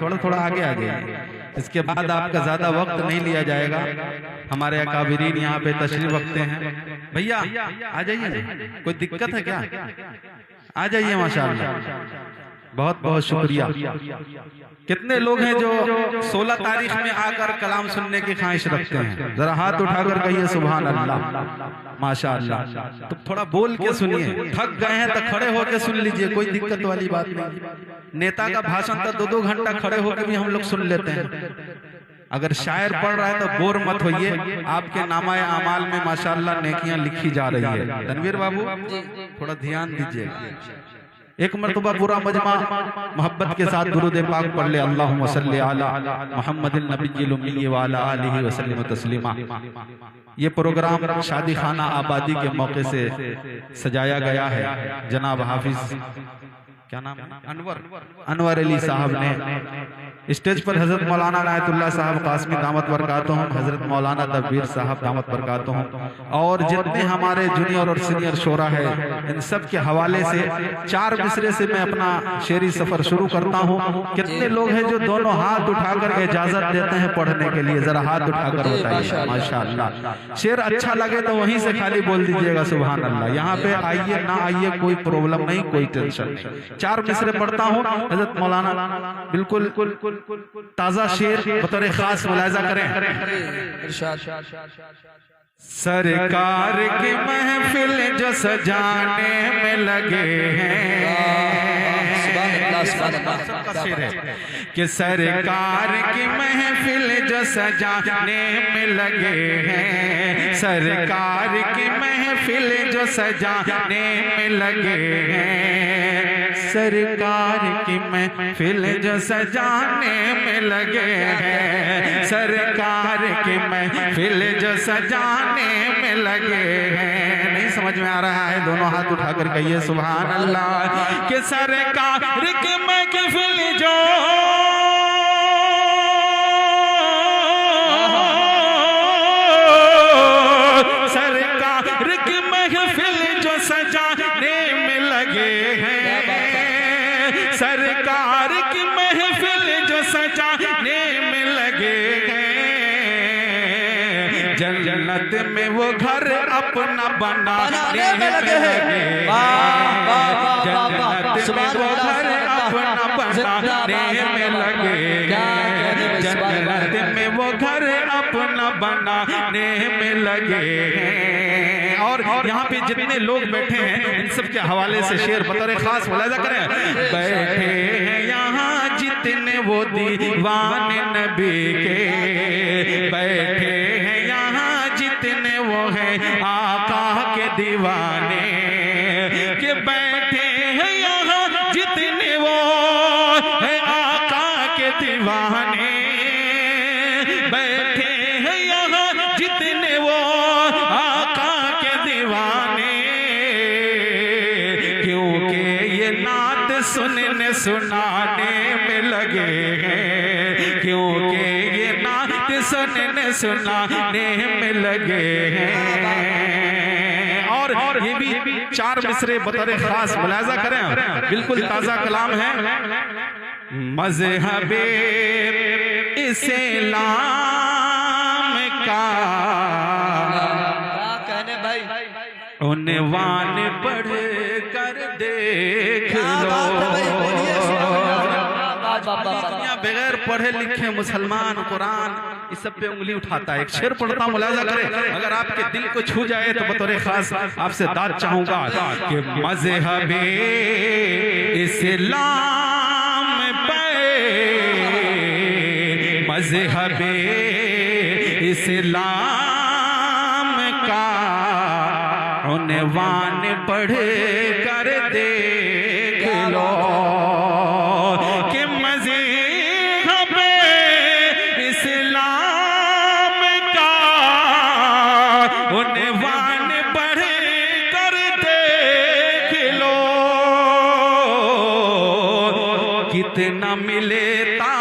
थोड़ा थोड़ा आगे आ जाइए। इसके बाद आपका ज्यादा वक्त नहीं लिया जाएगा। हमारे अकाबिरीन यहाँ पे तशरीफ रखते हैं। भैया आ जाइए, कोई दिक्कत है क्या? आ जाइए, माशाअल्लाह, बहुत बहुत शुक्रिया। कितने लोग हैं जो 16 तारीख में आकर कलाम सुनने की ख्वाहिश रखते हैं? जरा हाथ उठाकर कहिए सुभान अल्लाह, माशाअल्लाह। तो थोड़ा बोल के सुनिए, थक गए हैं तो खड़े होकर सुन लीजिए, कोई दिक्कत वाली बात नहीं। नेता का भाषण तो 2-2 घंटा खड़े होकर भी हम लोग सुन लेते हैं। अगर शायर पढ़ रहा है तो बोर मत होइए, आपके नामाए आमाल में माशाअल्लाह नेकियां लिखी जा रही है। तनवीर बाबू थोड़ा ध्यान दीजिएगा। एक मरतबा पूरा मजमा मोहब्बत के साथ दुरूद पाक पढ़ ले, अल्लाहुम्मा सल्ली अला मुहम्मदिन नबिय्यिल उम्मी व अला आलिहि व सल्लिम तस्लीमा। ये प्रोग्राम शादी खाना आबादी के मौके से सजाया गया है। जनाब हाफिज, क्या नाम है, अनवर अली साहब ने स्टेज पर हजरत मौलाना नायतुल्लाह साहब कासमी दामत बरकातुहुम, हजरत मौलाना तकबीर साहब दामत बरकातुहुम, और जितने हमारे जूनियर और सीनियर शोरा है, इन सब के हवाले से 4 मिसरे से मैं अपना शेरी सफर शुरू करता हूँ। कितने लोग हैं जो दोनों हाथ उठाकर इजाजत देते हैं पढ़ने के लिए? जरा हाथ उठाकर बताइए। माशाअल्लाह, शेर अच्छा लगे तो वहीं से खाली बोल दीजिएगा सुभान अल्लाह। यहाँ पे आइए ना आइए कोई प्रॉब्लम नहीं, कोई टेंशन नहीं। 4 मिसरे पढ़ता हूँ। हजरत मौलाना बिल्कुल ताजा शेर बतौर खास मुलाजा करें। सरकार की महफिल जो सजाने में लगे हैं, कि सरकार की महफिल जो सजाने में लगे हैं, सरकार की महफिल जो सजाने में लगे हैं, सरकार की महफिल जो सजाने में लगे हैं, सरकार की महफिल जो सजाने में लगे हैं। नहीं समझ में आ रहा है? दोनों हाथ उठाकर कहिए सुभान अल्लाह। कि सरकार की महफिल जो सरकार की महफिल जो सजाने में लगे हैं, सरकार की महफिल जो सजाने में लगे हैं, जन्नत में वो घर अपना बनाने में लगे हैं, जन्नत में वो घर अपना बनाने में लगे हैं, जन्नत में वो घर अपना बनाने में लगे हैं। और यहाँ पे जितने लोग बैठे हैं इन सब के हवाले से शेर बतौर खास मुलाजा करें। बैठे हैं यहाँ जितने वो दीवाने नबी के, बैठे हैं यहाँ जितने वो हैं आका के दीवाने, के बैठे हैं यहाँ जितने वो हैं आका के दीवाने, बैठे हैं यहाँ जितने वो आका के दीवाने, क्योंकि ये नात सुनने सुनाने में लगे हैं, क्योंकि ये नात सुनने सुनाने में लगे हैं। और ये भी 4 मिसरे बतौर खास मुलाजा करें, बिल्कुल ताजा कलाम है। मज़हबे इस्लाम का उन्वान पढ़ कर देख लो। बगैर पढ़े लिखे मुसलमान कुरान इस सब पे उंगली उठाता है। एक शेर पढ़ता मुलाजा करे, अगर आपके दिल को छू जाए तो बतौर खास आपसे दाद चाहूंगा कि मज़हबे इस्लाम पे, मज़हबे इस्लाम का उन्वान पढ़ कर देख लो, कि मज़हबे इस्लाम का उन्वान पढ़ कर देख लो। कितना मिलता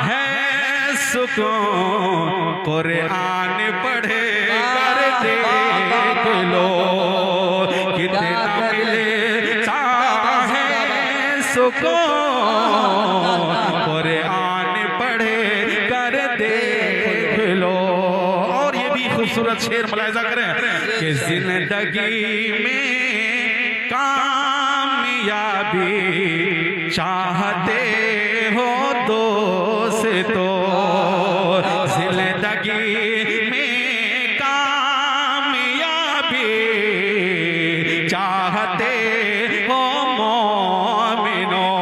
है सुकून कुरान पढ़ कर देख लो, कितना मिलता है सुकून कुरान खूबसूरत शेर मुलाहिजा करें कि जिंदगी में कामयाबी चाहते हो दोस्तों, जिंदगी में कामयाबी चाहते हो मोमिनों,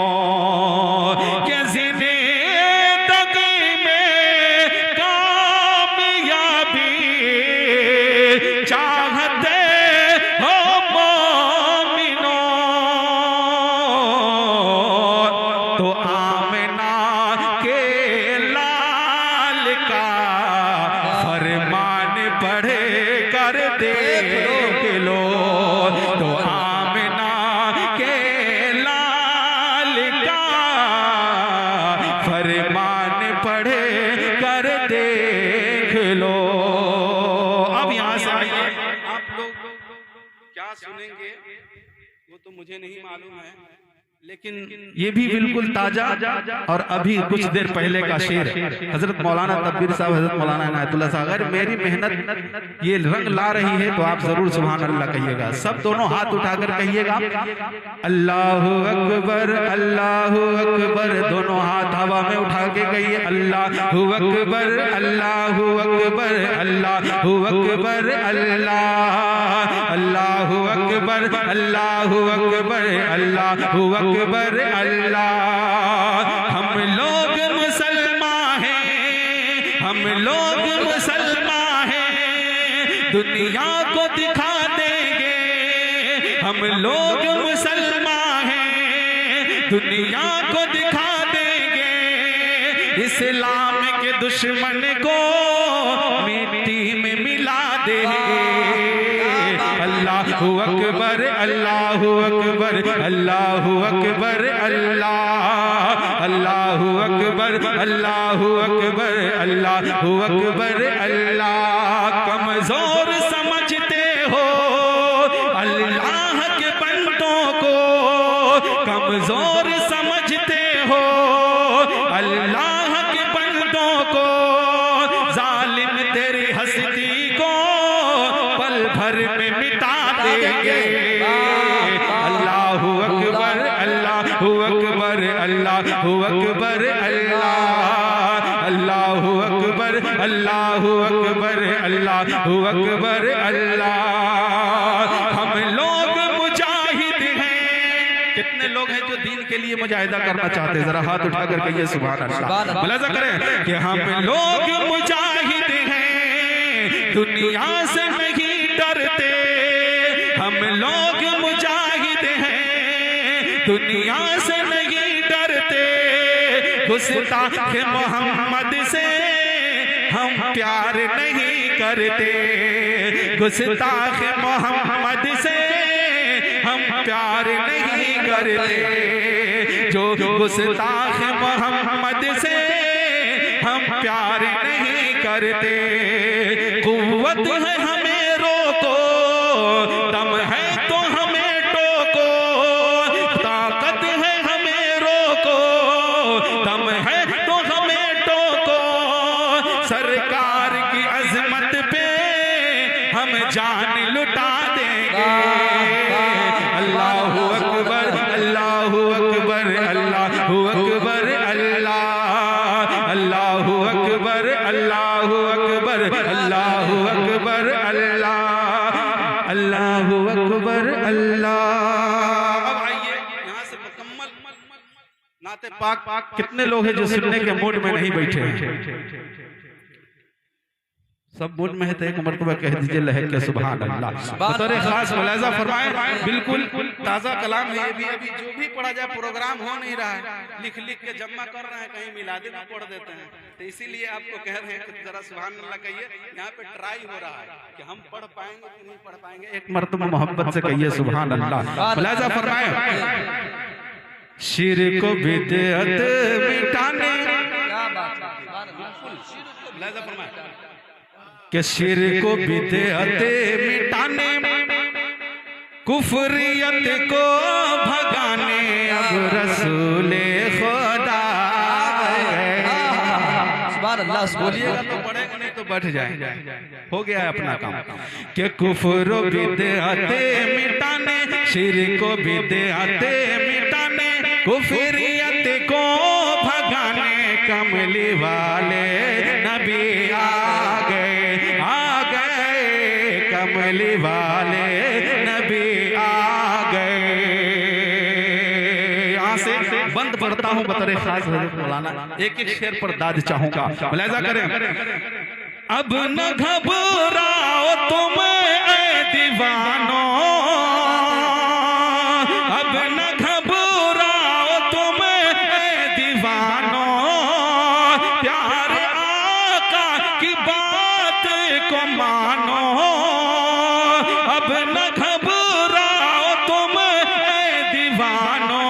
कि जिंदगी में कामयाबी चाहते हो मोमिनों, तो आमना के लाल का फरमान पढ़े कर देख लो, तो आमना के लाल का फरमान पढ़े कर देख लो। अब यहां से आइए, आप लोग क्या सुनेंगे वो तो मुझे नहीं मालूम है, लेकिन ये भी बिल्कुल ताजा और अभी कुछ देर पहले का शेर हजरत मौलाना तब्बीर साहब, हजरत मौलाना इनायतुल्लाह साहब, अगर मेरी मेहनत ये रंग ला रही है तो आप जरूर सुभान अल्लाह कहिएगा। सब दोनों हाथ उठाकर कहिएगा अल्लाहु अकबर, अल्लाहु अकबर, दोनों हाथ हवा में उठा के कहिए अल्लाहु अकबर, अल्लाहु अकबर, अल्लाहु अकबर, अल्लाहु अकबर, अल्लाहु अकबर, अल्लाहु अकबर अल्लाह। हम लोग मुसलमान हैं, हम लोग मुसलमान हैं, दुनिया को दिखा देंगे। हम लोग मुसलमान हैं, दुनिया को दिखा देंगे। इस्लाम के दुश्मन को मिट्टी में मिला देंगे। अल्लाहु अकबर, अल्लाहु अकबर, अल्लाहु अकबर अल्लाह, अल्लाहु अकबर, अल्लाहु अकबर, अल्लाहु अकबर अल्लाह। कमजोर समझते हो अल्लाह के बंदों को, कमजोर समझते हो अल्लाह के बंदों को, जालिम तेरी हस्ती को पल भर में मिटा देंगे। अल्लाहु अकबर, अल्लाहु अकबर, अल्लाहु अकबर अल्लाह, अल्लाहु अकबर, अल्लाहु अकबर, अल्लाहु अकबर अल्लाह। हम लोग मुजाहिद हैं। कितने लोग हैं जो दीन के लिए मुजाहिदा करना चाहते हैं? जरा हाथ उठाकर कहिए सुभान अल्लाह। मुलाजा करें कि हम लोग मुजाहिद हैं, दुनिया से नहीं डरते। हम लोग मुजाहिद हैं, दुनिया से नहीं डरते। गुस्ताख मोहम्मद से हम प्यार नहीं करते। गुस्ताख मोहम्मद से हम प्यार नहीं करते। जो गुस्ताख मोहम्मद से हम प्यार नहीं करते। कुव्वत है हमें रोको, दम है तो हमें टोको। ताकत है हमें रोको, दम है तो हमें टोको। सरकार की अजमत पे हम जान लुटा देंगे। अल्लाहु अकबर, अल्लाहु अकबर, अल्लाहु अकबर अल्लाह, अल्लाहु अकबर, अल्लाहु अकबर, अल्लाहु अकबर अल्लाह, अल्लाहु अकबर अल्लाह। अब आइए यहाँ से मुकम्मल नाते पाक। कितने लोग हैं जो सुनने के मूड में नहीं बैठे हैं? सब मूड में है तो एक मरतबा कह दीजिए लहर के सुभान अल्लाह। बतौर खास मुलाजा फरमाए, बिल्कुल ताज़ा कलाम है ये भी। अभी जो भी पढ़ा जाए प्रोग्राम हो नहीं रहा है, लिख लिख के जमा कर रहे हैं, कहीं मिलादे में पढ़ देते हैं। तो इसीलिए आपको कह रहे हैं कि जरा सुभान अल्लाह कहिए। यहाँ पे ट्राई हो रहा है कि हम पढ़ पाएंगे कि नहीं पढ़ पाएंगे। एक मरतबा मोहब्बत से कहिए सुभान अल्लाह। मुलाजा फरमाए, शिर्क को बिदअत मिटाने, मुलाजा फरमाए कि शिर्क को बिदअत मिटाने, कुफरियत को भगाने अब रसूले खुदा। सुभान अल्लाह बोलिएगा तो पढ़ेगा, नहीं तो बैठ जाए, हो गया है अपना काम। के कुफ्र बिदअते मिटाने, शिर्क को बिदअते मिटाने, कुफरियत को भगाने कमली वाले नबी आ गए, कमली वाले नबी आ गए। यहाँ से बंद पढ़ता हूँ बतरे खास हज़रत मौलाना, एक एक शेर पर दाद चाहूंगा, मुलाहिज़ा करें। अब न घबराओ तुम ऐ दीवानो, अब न घबराओ तुम ऐ दीवानो, प्यारे आका की बात को मानो। अब न घबराओ तुम ऐ दीवानो,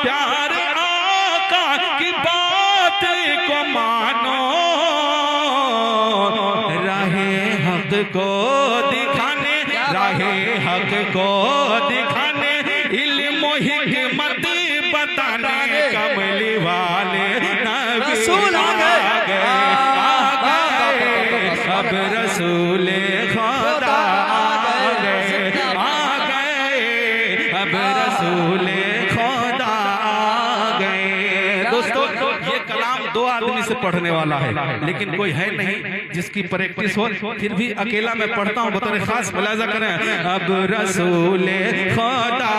प्यारे आका की बात को मानो। को दिखाने, राहे हक को दिखाने, इल्म हिकमत बताने कमली वाले नबी आ गए, अब रसूल खुदा आ गए, अब रसूल खुदा आ गए। दोस्तों ये कलाम दो आदमी से पढ़ने वाला है, लेकिन कोई है नहीं जिसकी प्रैक्टिस हो, फिर भी अकेला मैं पढ़ता हूँ बतौर खास, मुलाहिज़ा करें। अब रसूल खुदा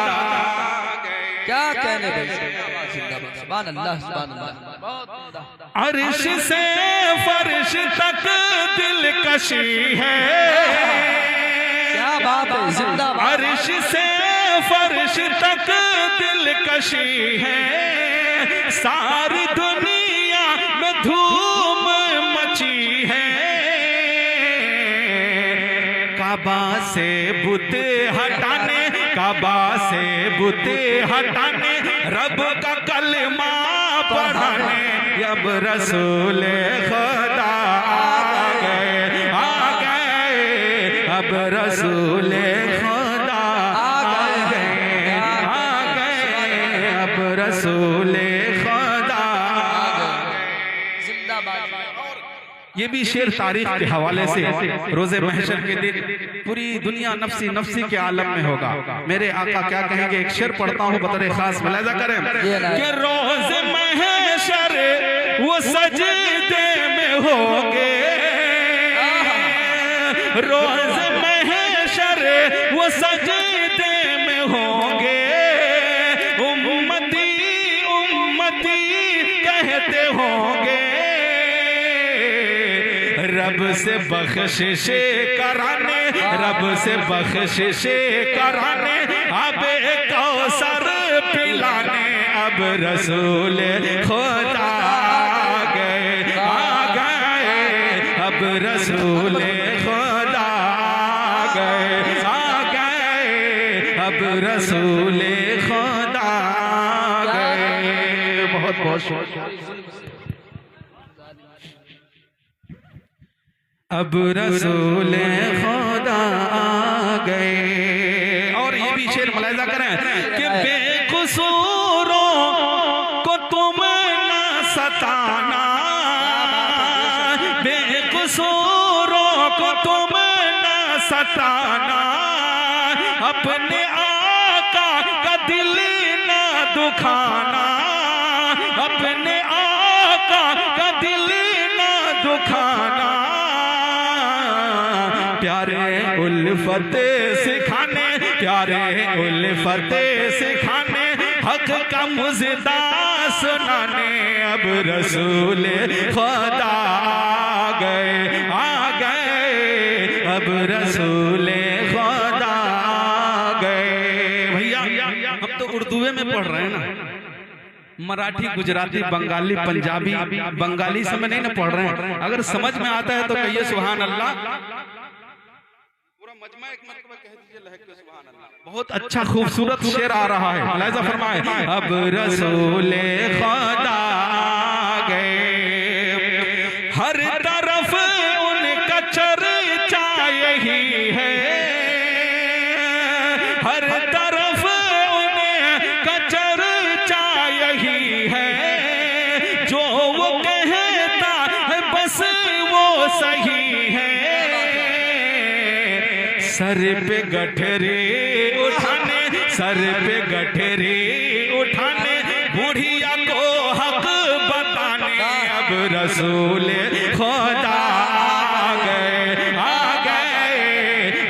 क्या कहने सुभान अल्लाह, सुभान अल्लाह। अर्श से फर्श तक दिलकशी है, क्या बात है, जिंदाबाद। अर्श से फर्श तक दिलकशी है, सारी दुनिया में धूम मची है। काबा से बुत हटाने, काबा से बुत हटाने, रब का कलमा पढ़ाने, अब रसूल खुदा आ गए, अब रसूल खुदा आ गए, अब रसूल खुदा आ गए। जिंदाबाद। ये भी शेर तारीख के हवाले से रोजे महशर के दिन पूरी दुनिया नफ्सी नफ्सी के आलम में होगा। मेरे आका क्या कहेंगे, एक शेर पढ़ता हूँ बतौर खास, मुलाहिज़ा करें कि रोजे महशर वो सजदे में होंगे, रोजे महशर वो सजदे में होंगे, उम्मती उम्मती कहते होंगे, रब से बख्शिश कराने, रब से बख्शिश कराने, अब कौसर पिलाने, अब रसूल खुदा आ गए, अब रसूल खुदा आ गए, अब रसूल खुदा आ गए। बहुत बहुत शुक्रिया। अब रसूल खुदा आ गए। और ये भी शेर मुलाहिज़ा करें कि बेकसूरों को तुम ना सताना, बेकसूरों को तुम ना सताना, अपने आका का दिल ना दुखाना, अपने आका का दिल ना दुखाना, प्यारे उल्फत सिखाने, प्यारे उल्फत सिखाने, हक का मुजदा सुनाने, अब रसूल खुदा आ गए, अब रसूल खुदा आ गए। भैया हम तो उर्दू में पढ़ रहे हैं ना, मराठी, गुजराती, बंगाली, पंजाबी, बंगाली से में नहीं ना पढ़ रहे हैं। अगर समझ में आता है तो कहिए सुभान अल्लाह। बहुत अच्छा खूबसूरत शेर आ रहा है, मुलाहिज़ा फरमाए। अब रसूल खुदा आ गए, हर तरफ उनका चर्चा यही है, हर तरफ उनका चर्चा यही है, जो वो कहता है बस वो सही सर पे गठरी उठाने, सर पे गठरी उठाने, बुढ़िया को हक बताने, अब रसूल खुदा आ गए,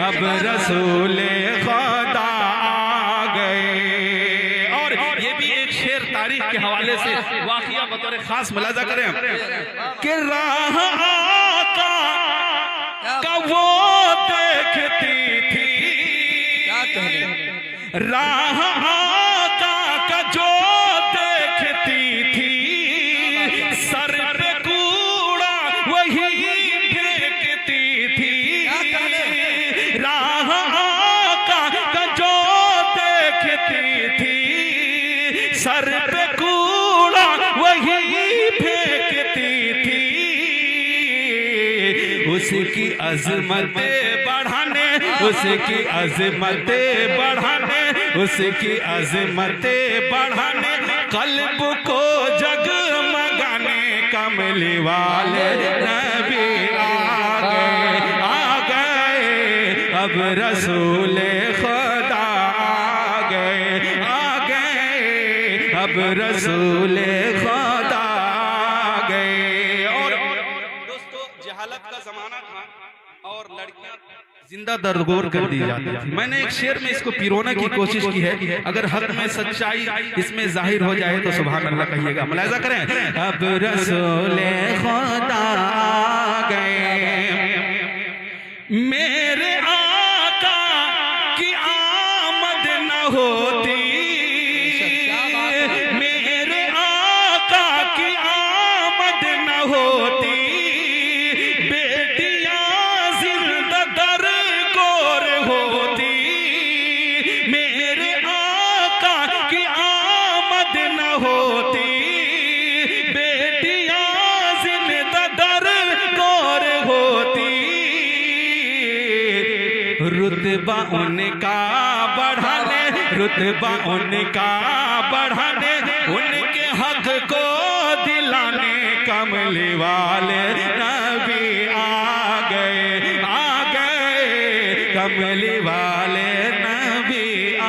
अब रसूल खुदा आ गए। और ये भी एक शेर तारीख के हवाले से वाक़िया बतौर खास मुलाजा करें कि राह आका का वो देखती थी, राह आका का जो देखती थी, सर पे कूड़ा वही फेंकती थी, राह आका का जो देखती थी, सर पे कूड़ा वही फेंकती थी। उसकी अज़मतें बढ़ाने, उसकी अज़मतें बढ़ाने, उसकी अज़मतें बढ़ाने, क़ल्ब को जगमगाने, कमली वाले नबी आ गए, अब रसूल खुदा आ गए, अब रसूल खुदा आ गए। और दोस्तों, जहालत का जमाना था और लड़कियां जिंदा दरगोर कर दी जाती थी। मैंने एक शेर में इसको पिरोने की कोशिश की है, अगर हक में सच्चाई इसमें जाहिर हो जाए तो सुभान अल्लाह कहिएगा। मुलाहिजा करें, अब रसूल खुदा आ गए, मेरे आका की आमद न होती, मेरे आका की आमद न होती, रुतबा उनका बढ़ाने, रुतबा उनका बढ़ाने, उनके हक को दिलाने, कमली वाले नबी आ गए, कमली वाले नबी आ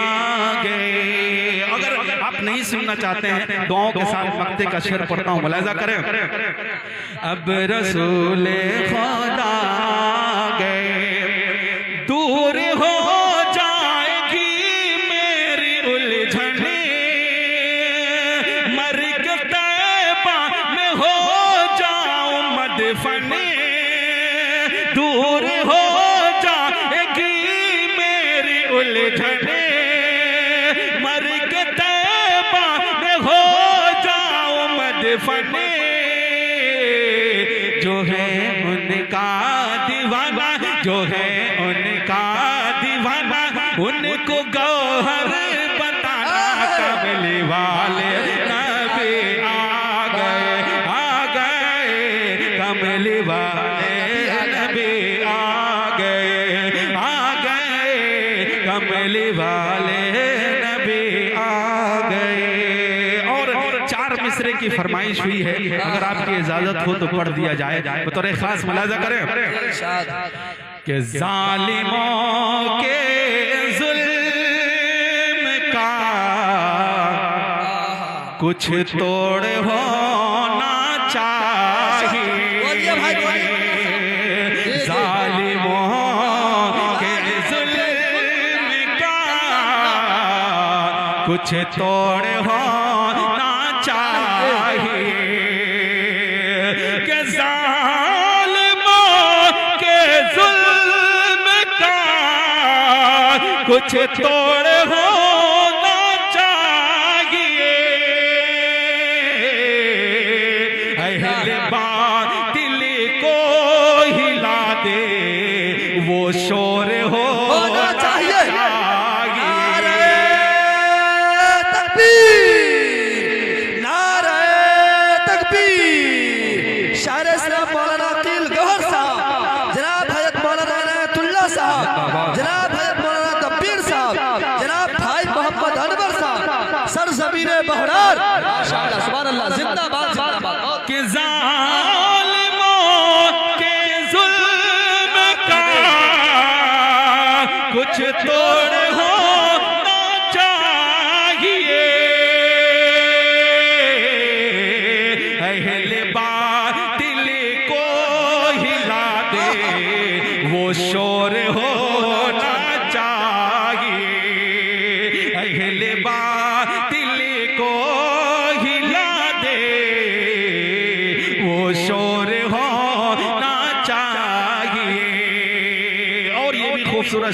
गए। अगर आप नहीं सुनना चाहते हैं, दुआओं के साथ मक्ते का शेर पढ़ता हूँ, मुलाहिजा करें। अब रसूल खुदा आ गए, दूर हो जाएगी मेरी उलझने, मर्ग तैबा में हो जाऊं मदफने, दूर हो जाएगी मेरी उलझने, मर्ग तैबा में हो जाऊं मदफने, जो है उनका दीवाना, जो है उनका दीवाना, उनको गौहर बताना, कमली वाले नबी आ गए, कमली वाले नबी आ गए, कमली वाले नबी आ गए। और 4 मिसरे की फरमाइश हुई है, अगर आपकी इजाजत हो तो पढ़ दिया जाए, बतौर खास मुलाहिजा करें कि जालिमों के जुल्म का कुछ तोड़ होना चाहिए, जालिमों के जुल्म का कुछ तोड़ होना चाहिए, कि कुछ तोड़ होना चाहिए, अहले बातिल को हिला दे वो शोर होना चाहिए। नारे तकबीर, नारे तकबीर। शायर इस्लाम मौलाना अकील गौहर साहब, जनाब हज़रत मौलाना इनायतुल्लाह साहब, जनाब सरज़मीने बहरार, माशाअल्लाह सुभान अल्लाह, जिंदाबाद जिंदाबाद। कि जालिमों के जुल्म का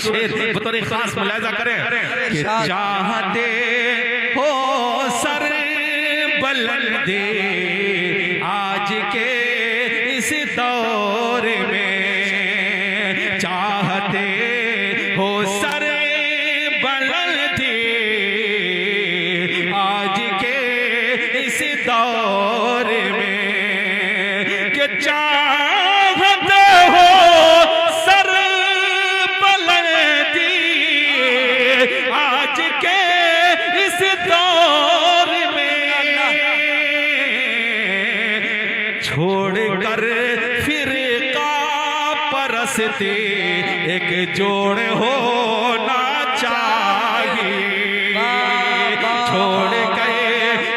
शेर बतौर खास मुलाहिजा करें कि चाहते हो सर बुलंदी आज के इस दौर में, चाहते हो सर बुलंदी आज के इस दौर में, कि चाहते हो सर बुलंदी आज के इस दौर में, छोड़कर फिरका परस्ती एक जोड़ होना चाहिए, छोड़ गए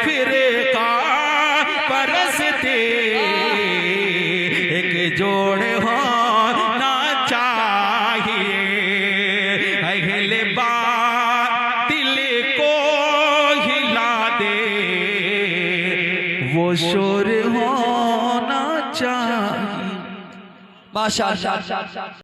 फिरका परस्ती एक जोड़ होना चाहिए, अहले बातिल को हिला दे वो शोर होना चाहिए। माशाअल्लाह।